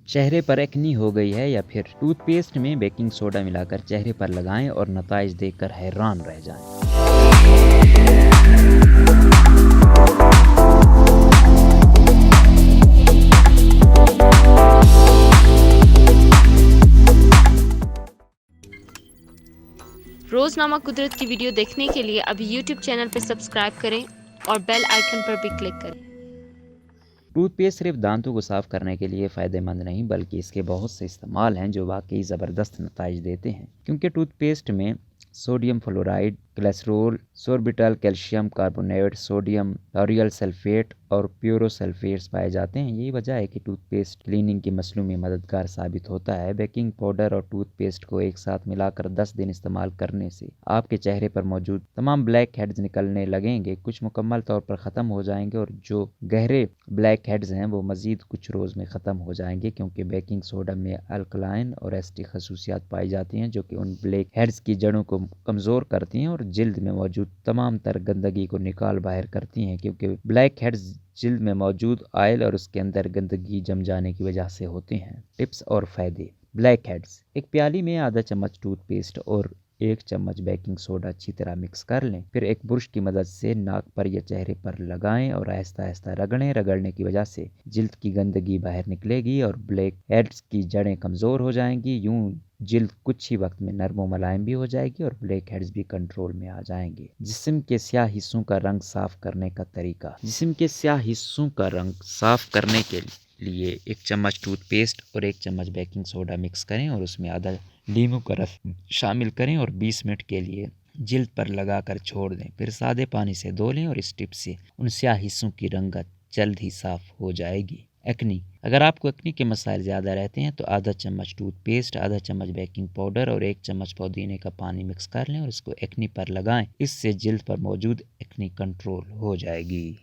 चेहरे पर एक्नी हो गई है या फिर टूथपेस्ट में बेकिंग सोडा मिलाकर चेहरे पर लगाएं और नताइज देखकर हैरान रह जाएं। रोजनामा कुदरत की वीडियो देखने के लिए अभी YouTube चैनल पर सब्सक्राइब करें और बेल आइकन पर भी क्लिक करें। टूथपेस्ट सिर्फ दांतों को साफ करने के लिए फ़ायदेमंद नहीं बल्कि इसके बहुत से इस्तेमाल हैं जो वाकई ज़बरदस्त नताइज देते हैं, क्योंकि टूथपेस्ट में sodium fluoride, cholesterol, sorbitol, calcium carbonate, sodium lauryl sulphate और प्यूरोसल्फेट्स पाए जाते हैं। यही वजह है कि टूथपेस्ट क्लीनिंग की मसलों में मददगार साबित होता है। बेकिंग पाउडर और टूथपेस्ट को एक साथ मिलाकर 10 दिन इस्तेमाल करने से आपके चेहरे पर मौजूद तमाम ब्लैक हेड्स निकलने लगेंगे। कुछ मुकम्मल तौर पर ख़त्म हो जाएंगे और जो गहरे ब्लैक हेड्स हैं वो मज़ीद कुछ रोज़ में ख़त्म हो जाएंगे, क्योंकि बेकिंग सोडा में अल्कलाइन और एसिडिक खसूसियात पाई जाती हैं जो कि उन ब्लैक हेड्स की जड़ों को कमज़ोर करती हैं और जिल्द में मौजूद तमाम तर गंदगी को निकाल बाहर करती हैं, क्योंकि ब्लैक हेड्स जिल्द में मौजूद ऑयल और उसके अंदर गंदगी जम जाने की वजह से होते हैं। टिप्स और फ़ायदे। Black heads. एक प्याली में आधा चम्मच टूथपेस्ट और 1 चम्मच बेकिंग सोडा अच्छी तरह मिक्स कर लें। फिर एक ब्रश की मदद से नाक पर या चेहरे पर लगाएं और आहिस्ता आहिस्ता रगड़ें। रगड़ने की वजह से जिल्द की गंदगी बाहर निकलेगी और ब्लैक हेड्स की जड़ें कमज़ोर हो जाएंगी। यूं जिल्द कुछ ही वक्त में नरम और मुलायम भी हो जाएगी और ब्लैक हेड्स भी कंट्रोल में आ जाएंगे। जिस्म के स्याह हिस्सों का रंग साफ करने का तरीका। जिस्म के स्याह हिस्सों का रंग साफ करने के लिए 1 चम्मच टूथपेस्ट और 1 चम्मच बेकिंग सोडा मिक्स करें और उसमें आधा नींबू का रस शामिल करें और 20 मिनट के लिए जिल्द पर लगाकर छोड़ दें। फिर सादे पानी से धो लें और इस टिप से उन स्याह हिस्सों की रंगत जल्द ही साफ हो जाएगी। एक्नी। अगर आपको एक्नी के मसाइल ज़्यादा रहते हैं तो आधा चम्मच टूथपेस्ट, आधा चम्मच बेकिंग पाउडर और 1 चम्मच पुदीने का पानी मिक्स कर लें और इसको एक्नी पर लगाएं। इससे जिल्द पर मौजूद एक्नी कंट्रोल हो जाएगी।